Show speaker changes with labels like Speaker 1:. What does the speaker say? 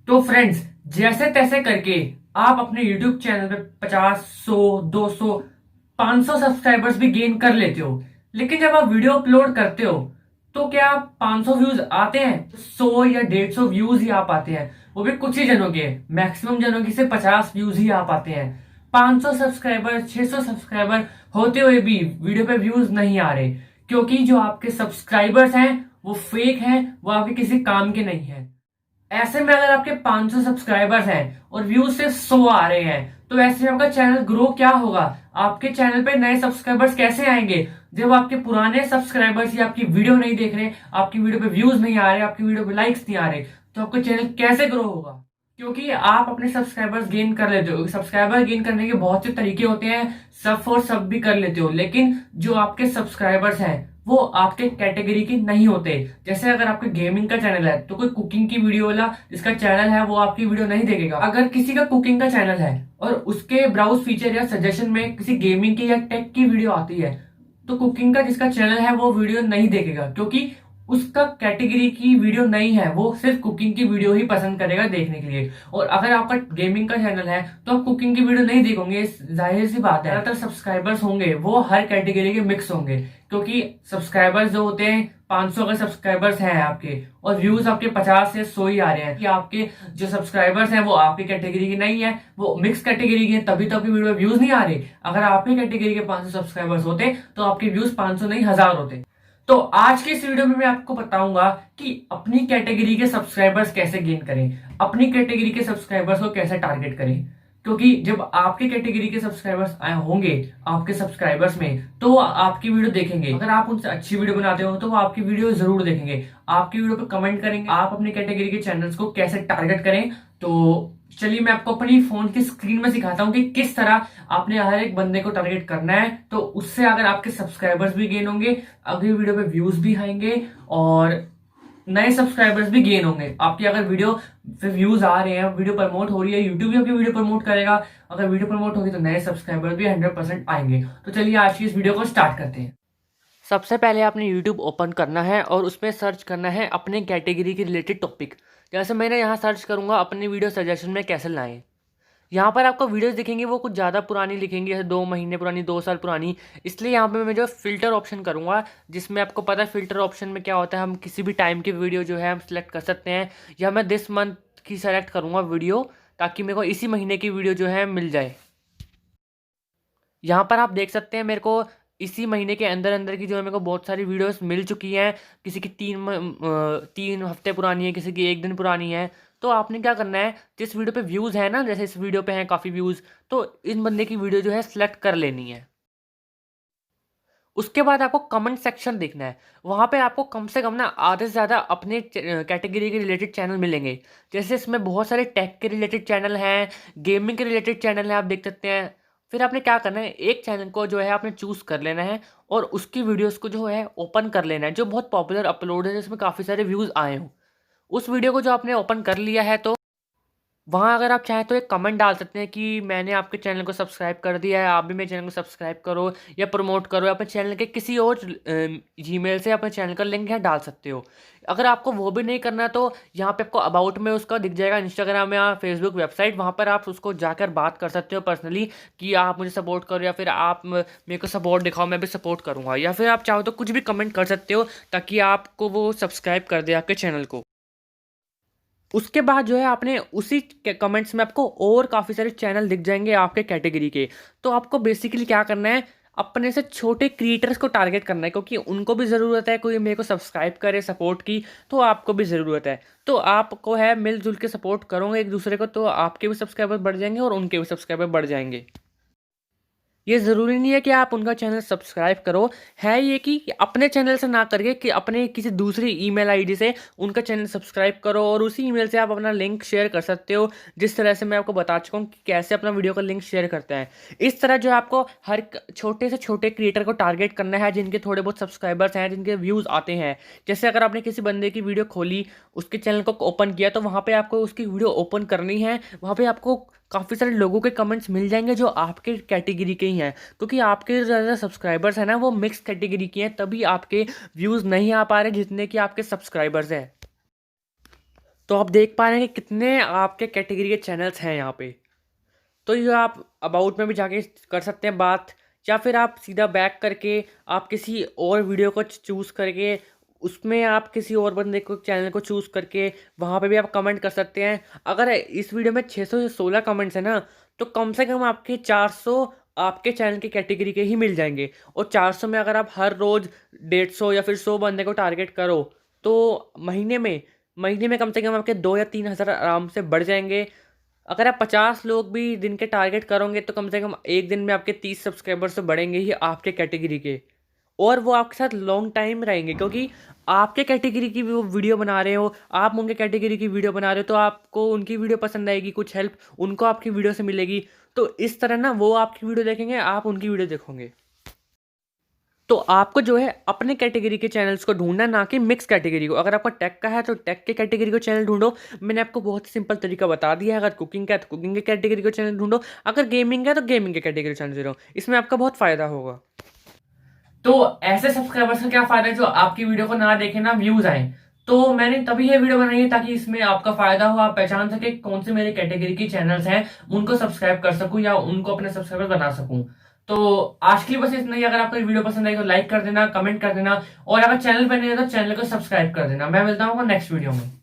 Speaker 1: तो फ्रेंड्स, जैसे तैसे करके आप अपने YouTube चैनल पे 50, 100, 200, 500 सब्सक्राइबर्स भी गेन कर लेते हो। लेकिन जब आप वीडियो अपलोड करते हो तो क्या 500 व्यूज आते हैं? 100 या 150 व्यूज ही आ पाते हैं, वो भी कुछ ही जनों के। मैक्सिमम जनों की से 50 व्यूज ही आ पाते हैं। 500 सब्सक्राइबर, 600 सब्सक्राइबर होते हुए भी वीडियो पे व्यूज नहीं आ रहे, क्योंकि जो आपके सब्सक्राइबर्स हैं वो फेक हैं, वो आपके किसी काम के नहीं है। ऐसे में अगर आपके 500 सब्सक्राइबर्स हैं और व्यूज सिर्फ 100 आ रहे हैं, तो ऐसे में आपका चैनल ग्रो क्या होगा? आपके चैनल पे नए सब्सक्राइबर्स कैसे आएंगे जब आपके पुराने सब्सक्राइबर्स या आपकी वीडियो नहीं देख रहे, आपकी वीडियो पे व्यूज नहीं आ रहे, आपकी वीडियो पे लाइक्स नहीं आ रहे, तो आपका चैनल कैसे ग्रो होगा? क्योंकि आप अपने सब्सक्राइबर्स गेन कर लेते हो। सब्सक्राइबर गेन करने के बहुत से तरीके होते हैं, सब फॉर सब भी कर लेते हो, लेकिन जो आपके सब्सक्राइबर्स हैं वो आपके कैटेगरी के नहीं होते। जैसे अगर आपके गेमिंग का चैनल है तो कोई कुकिंग की वीडियो वाला जिसका चैनल है वो आपकी वीडियो नहीं देखेगा। अगर किसी का कुकिंग का चैनल है और उसके ब्राउज फीचर या सजेशन में किसी गेमिंग की या टेक की वीडियो आती है, तो कुकिंग का जिसका चैनल है वो वीडियो नहीं देखेगा, क्योंकि उसका कैटेगरी की वीडियो नहीं है, वो सिर्फ कुकिंग की वीडियो ही पसंद करेगा देखने के लिए। और अगर आपका गेमिंग का चैनल है तो आप कुकिंग की वीडियो नहीं देखोगे, जाहिर सी बात है। ज्यादातर सब्सक्राइबर्स होंगे वो हर कैटेगरी के मिक्स होंगे, क्योंकि सब्सक्राइबर्स जो होते हैं, 500 अगर सब्सक्राइबर्स हैं आपके और व्यूज आपके 50 से 100 ही आ रहे हैं, कि आपके जो सब्सक्राइबर्स हैं वो आपकी कैटेगरी की नहीं है, वो मिक्स कैटेगरी के हैं, तभी तो आपकी वीडियो में व्यूज नहीं आ रहे। अगर आपकी कैटेगरी के 500 सब्सक्राइबर्स होते तो आपके व्यूज 500 नहीं 1000 होते। तो आज के इस वीडियो में मैं आपको बताऊंगा कि अपनी कैटेगरी के सब्सक्राइबर्स कैसे गेन करें, अपनी कैटेगरी के सब्सक्राइबर्स को कैसे टारगेट करें। क्योंकि जब आपके कैटेगरी के सब्सक्राइबर्स आए होंगे आपके सब्सक्राइबर्स में, तो वो आपकी वीडियो देखेंगे। अगर आप उनसे अच्छी वीडियो बनाते हो तो वो आपकी वीडियो जरूर देखेंगे, आपकी वीडियो पे कमेंट करेंगे। आप अपनी कैटेगरी के चैनल्स को कैसे टारगेट करें, तो चलिए मैं आपको अपनी फोन की स्क्रीन में सिखाता हूं कि किस तरह आपने हर एक बंदे को टारगेट करना है। तो उससे अगर आपके सब्सक्राइबर्स भी गेन होंगे, अगली वीडियो पे व्यूज भी आएंगे और नए सब्सक्राइबर्स भी गेन होंगे। आपकी अगर वीडियो पे व्यूज आ रहे हैं, वीडियो प्रमोट हो रही है, यूट्यूब भी आपकी वीडियो प्रमोट करेगा। अगर वीडियो प्रमोट होगी तो नए सब्सक्राइबर भी 100% आएंगे। तो चलिए आज की इस वीडियो को स्टार्ट करते हैं। सबसे पहले आपने यूट्यूब ओपन करना है और उसमें सर्च करना है अपने कैटेगरी के रिलेटेड टॉपिक। जैसे मैंने यहाँ सर्च करूँगा अपने वीडियो सजेशन में कैसे लाएं। यहाँ पर आपको वीडियोस दिखेंगी वो कुछ ज़्यादा पुरानी लिखेंगी, जैसे 2 महीने पुरानी, 2 साल पुरानी। इसलिए यहाँ पे मैं जो फ़िल्टर ऑप्शन करूँगा, जिसमें आपको पता है फ़िल्टर ऑप्शन में क्या होता है, हम किसी भी टाइम की वीडियो जो है हम सिलेक्ट कर सकते हैं। या मैं दिस मंथ की सेलेक्ट करूँगा वीडियो, ताकि मेरे को इसी महीने की वीडियो जो है मिल जाए। यहाँ पर आप देख सकते हैं मेरे को इसी महीने के अंदर अंदर की जो है मेरे को बहुत सारी वीडियोस मिल चुकी हैं। किसी की 3 हफ्ते पुरानी है, किसी की 1 दिन पुरानी है। तो आपने क्या करना है, जिस वीडियो पे व्यूज़ है ना, जैसे इस वीडियो पे हैं काफ़ी व्यूज़, तो इस बंदे की वीडियो जो है सिलेक्ट कर लेनी है। उसके बाद आपको कमेंट सेक्शन देखना है। वहाँ पे आपको कम से कम ना आधे से ज़्यादा अपने कैटेगरी के रिलेटेड चैनल मिलेंगे। जैसे इसमें बहुत सारे टेक के रिलेटेड चैनल हैं, गेमिंग के रिलेटेड चैनल हैं, आप देख सकते हैं। फिर आपने क्या करना है, एक चैनल को जो है आपने चूज़ कर लेना है और उसकी वीडियोस को जो है ओपन कर लेना है, जो बहुत पॉपुलर अपलोड है, जिसमें काफ़ी सारे व्यूज़ आए हों। उस वीडियो को जो आपने ओपन कर लिया है, तो वहाँ अगर आप चाहें तो एक कमेंट डाल सकते हैं कि मैंने आपके चैनल को सब्सक्राइब कर दिया है, आप भी मेरे चैनल को सब्सक्राइब करो या प्रमोट करो, या अपने चैनल के किसी और जीमेल से अपने चैनल का लिंक यहाँ डाल सकते हो। अगर आपको वो भी नहीं करना तो यहाँ पे आपको अबाउट में उसका दिख जाएगा, इंस्टाग्राम या फेसबुक वेबसाइट, वहाँ पर आप उसको जाकर बात कर सकते हो पर्सनली कि आप मुझे सपोर्ट करो, या फिर आप मेरे को सपोर्ट दिखाओ, मैं भी सपोर्ट करूँगा। या फिर आप चाहो तो कुछ भी कमेंट कर सकते हो ताकि आपको वो सब्सक्राइब कर दे आपके चैनल को। उसके बाद जो है आपने उसी कमेंट्स में आपको और काफ़ी सारे चैनल दिख जाएंगे आपके कैटेगरी के। तो आपको बेसिकली क्या करना है, अपने से छोटे क्रिएटर्स को टारगेट करना है, क्योंकि उनको भी ज़रूरत है कोई मेरे को सब्सक्राइब करे, सपोर्ट की, तो आपको भी ज़रूरत है। तो आपको है मिलजुल के सपोर्ट करोगे एक दूसरे को, तो आपके भी सब्सक्राइबर बढ़ जाएंगे और उनके भी सब्सक्राइबर बढ़ जाएंगे। ये ज़रूरी नहीं है कि आप उनका चैनल सब्सक्राइब करो, है ये कि अपने चैनल से ना करके कि अपने किसी दूसरी ईमेल आईडी से उनका चैनल सब्सक्राइब करो और उसी ईमेल से आप अपना लिंक शेयर कर सकते हो, जिस तरह से मैं आपको बता चुका हूँ कि कैसे अपना वीडियो का लिंक शेयर करते हैं। इस तरह जो है आपको हर छोटे से छोटे क्रिएटर को टारगेट करना है, जिनके थोड़े बहुत सब्सक्राइबर्स हैं, जिनके व्यूज़ आते हैं। जैसे अगर आपने किसी बंदे की वीडियो खोली, उसके चैनल को ओपन किया, तो वहाँ पर आपको उसकी वीडियो ओपन करनी है। वहाँ पर आपको काफ़ी सारे लोगों के कमेंट्स मिल जाएंगे जो आपके कैटेगरी के ही हैं, क्योंकि आपके जो ज़्यादा सब्सक्राइबर्स हैं ना वो मिक्स कैटेगरी के हैं, तभी आपके व्यूज़ नहीं आ पा रहे जितने कि आपके सब्सक्राइबर्स हैं। तो आप देख पा रहे हैं कि कितने आपके कैटेगरी के चैनल्स हैं यहाँ पे। तो ये आप अबाउट में भी जाके कर सकते हैं बात, या फिर आप सीधा बैक करके आप किसी और वीडियो को चूज़ करके उसमें आप किसी और बंदे को चैनल को चूज़ करके वहाँ पे भी आप कमेंट कर सकते हैं। अगर इस वीडियो में 600 से 16 कमेंट्स हैं ना, तो कम से कम आपके 400 आपके चैनल की कैटेगरी के ही मिल जाएंगे। और 400 में अगर आप हर रोज़ 150 या फिर 100 बंदे को टारगेट करो, तो महीने में कम से कम आपके 2 या 3 हज़ार आराम से बढ़ जाएंगे। अगर आप 50 लोग भी दिन के टारगेट करोगे, तो कम से कम एक दिन में आपके 30 सब्सक्राइबर्स तो बढ़ेंगे ही आपके कैटेगरी के। और वो आपके साथ लॉन्ग टाइम रहेंगे, क्योंकि आपके कैटेगरी की वो वीडियो बना रहे हो, आप उनके कैटेगरी की वीडियो बना रहे हो, तो आपको उनकी वीडियो पसंद आएगी, कुछ हेल्प उनको आपकी वीडियो से मिलेगी। तो इस तरह ना वो आपकी वीडियो देखेंगे, आप उनकी वीडियो देखोगे। तो आपको जो है अपने कैटेगरी के चैनल्स को ढूंढना, ना कि मिक्स कैटेगरी को। अगर आपका टेक का है तो टेक के कैटेगरी को चैनल ढूंढो, मैंने आपको बहुत ही सिंपल तरीका बता दिया है। अगर कुकिंग का है तो कुकिंग के कैटेगरी को चैनल ढूंढो, अगर गेमिंग है तो गेमिंग के कैटेगरी चैनल ढूंढो, इसमें आपका बहुत फायदा होगा। तो ऐसे सब्सक्राइबर्स का क्या फायदा है जो आपकी वीडियो को ना देखें, ना व्यूज आए। तो मैंने तभी ये वीडियो बनाई है ताकि इसमें आपका फायदा हो, आप पहचान सके कौन से मेरे कैटेगरी की चैनल्स हैं, उनको सब्सक्राइब कर सकूं या उनको अपने सब्सक्राइबर बना सकूं। तो आज के लिए बस इतना ही। अगर आपको ये वीडियो पसंद आई तो लाइक कर देना, कमेंट कर देना, और अगर चैनल पर नहीं है तो चैनल को सब्सक्राइब कर देना। मैं मिलता हूँ नेक्स्ट वीडियो में।